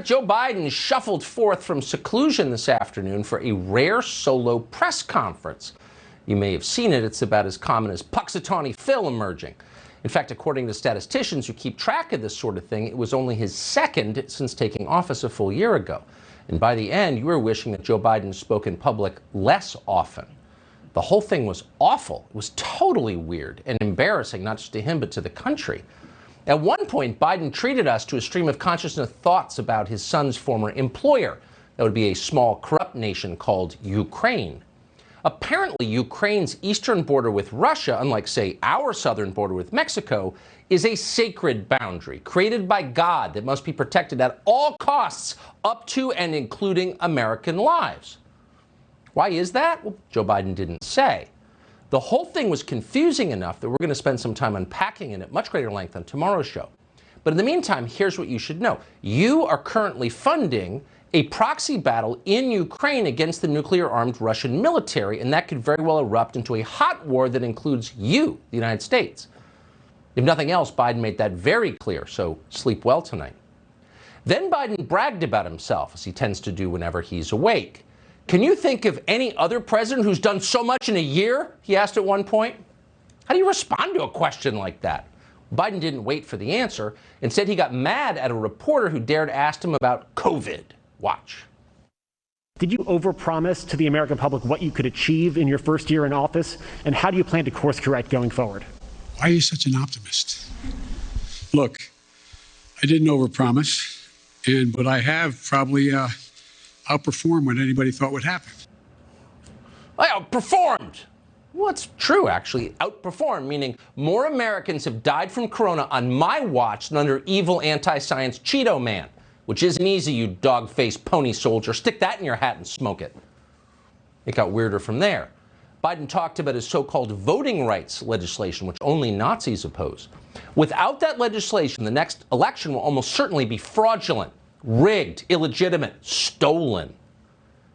Joe Biden shuffled forth from seclusion this afternoon for a rare solo press conference. You may have seen it. It's about as common as Puxatawny Phil emerging. In fact, according to statisticians who keep track of this sort of thing, it was only his second since taking office a full year ago. And by the end, you were wishing that Joe Biden spoke in public less often. The whole thing was awful. It was totally weird and embarrassing, not just to him, but to the country. At one point, Biden treated us to a stream of consciousness thoughts about his son's former employer. That would be a small, corrupt nation called Ukraine. Apparently, Ukraine's eastern border with Russia, unlike, say, our southern border with Mexico, is a sacred boundary created by God that must be protected at all costs, up to and including American lives. Why is that? Well, Joe Biden didn't say. The whole thing was confusing enough that we're going to spend some time unpacking it at much greater length on tomorrow's show. But in the meantime, here's what you should know. You are currently funding a proxy battle in Ukraine against the nuclear-armed Russian military, and that could very well erupt into a hot war that includes you, the United States. If nothing else, Biden made that very clear, so sleep well tonight. Then Biden bragged about himself, as he tends to do whenever he's awake. Can you think of any other president who's done so much in a year? He asked at one point. How do you respond to a question like that? Biden didn't wait for the answer. Instead, he got mad at a reporter who dared ask him about COVID. Watch. Did you overpromise to the American public what you could achieve in your first year in office? And how do you plan to course correct going forward? Why are you such an optimist? Look, I didn't overpromise, but I have probably outperformed what anybody thought would happen. I outperformed. Well, it's true, actually. Outperformed, meaning more Americans have died from corona on my watch than under evil anti-science Cheeto man, which isn't easy, you dog-faced pony soldier. Stick that in your hat and smoke it. It got weirder from there. Biden talked about his so-called voting rights legislation, which only Nazis oppose. Without that legislation, the next election will almost certainly be fraudulent, rigged, illegitimate, stolen.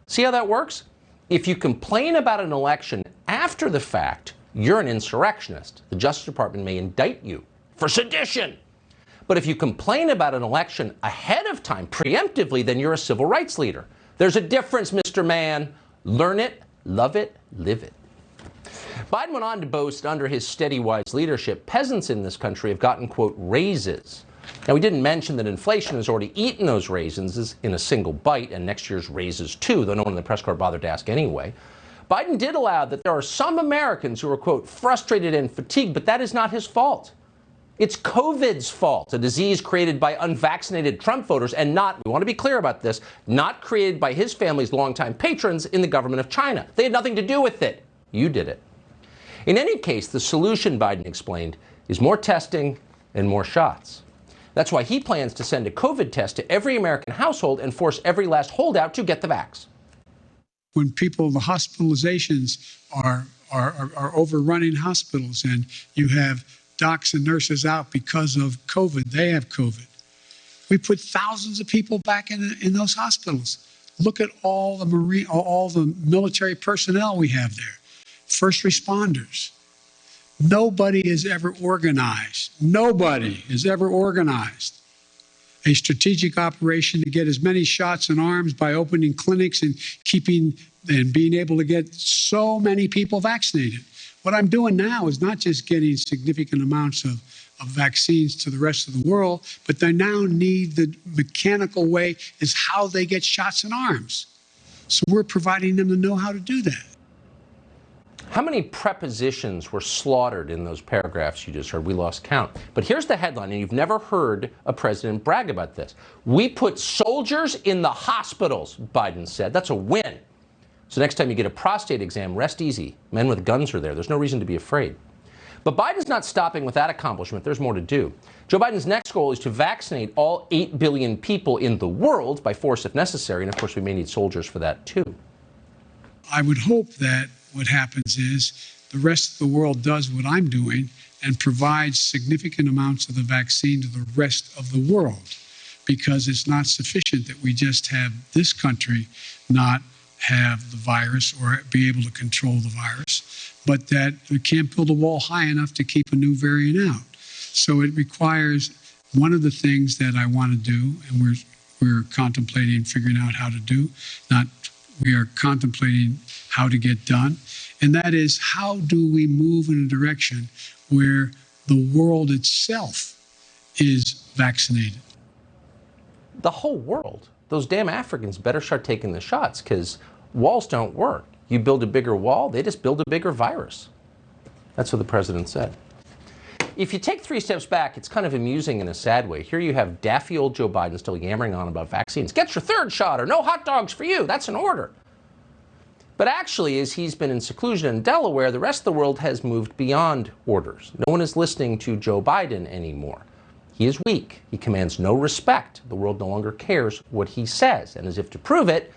See how that works? If you complain about an election after the fact, you're an insurrectionist. The Justice Department may indict you for sedition. But if you complain about an election ahead of time, preemptively, then you're a civil rights leader. There's a difference, Mr. Man. Learn it, love it, live it. Biden went on to boast under his steady, wise leadership, peasants in this country have gotten, quote, raises. Now, we didn't mention that inflation has already eaten those raisins in a single bite, and next year's raises too, though no one in the press corps bothered to ask anyway. Biden did allow that there are some Americans who are, quote, frustrated and fatigued, but that is not his fault. It's COVID's fault, a disease created by unvaccinated Trump voters and not, we want to be clear about this, not created by his family's longtime patrons in the government of China. They had nothing to do with it. You did it. In any case, the solution, Biden explained, is more testing and more shots. That's why he plans to send a COVID test to every American household and force every last holdout to get the vax. When the hospitalizations are overrunning hospitals and you have docs and nurses out because of COVID, they have COVID. We put thousands of people back in those hospitals. Look at all the military personnel we have there. First responders. Nobody is ever organized. Nobody is ever organized a strategic operation to get as many shots in arms by opening clinics and being able to get so many people vaccinated. What I'm doing now is not just getting significant amounts of vaccines to the rest of the world, but they now need the mechanical way is how they get shots in arms. So we're providing them to know how to do that. How many prepositions were slaughtered in those paragraphs you just heard? We lost count. But here's the headline, and you've never heard a president brag about this. We put soldiers in the hospitals, Biden said. That's a win. So next time you get a prostate exam, rest easy. Men with guns are there. There's no reason to be afraid. But Biden's not stopping with that accomplishment. There's more to do. Joe Biden's next goal is to vaccinate all 8 billion people in the world by force if necessary. And of course, we may need soldiers for that too. I would hope that what happens is the rest of the world does what I'm doing and provides significant amounts of the vaccine to the rest of the world, because it's not sufficient that we just have this country not have the virus or be able to control the virus, but that we can't build a wall high enough to keep a new variant out. So it requires, one of the things that I want to do, and we're contemplating figuring out how to do, we are contemplating how to get done. And that is, how do we move in a direction where the world itself is vaccinated? The whole world. Those damn Africans better start taking the shots, because walls don't work. You build a bigger wall, they just build a bigger virus. That's what the president said. If you take 3 steps back, it's kind of amusing in a sad way. Here you have daffy old Joe Biden still yammering on about vaccines. Get your 3rd shot, or no hot dogs for you. That's an order. But actually, as he's been in seclusion in Delaware, the rest of the world has moved beyond orders. No one is listening to Joe Biden anymore. He is weak. He commands no respect. The world no longer cares what he says. And as if to prove it,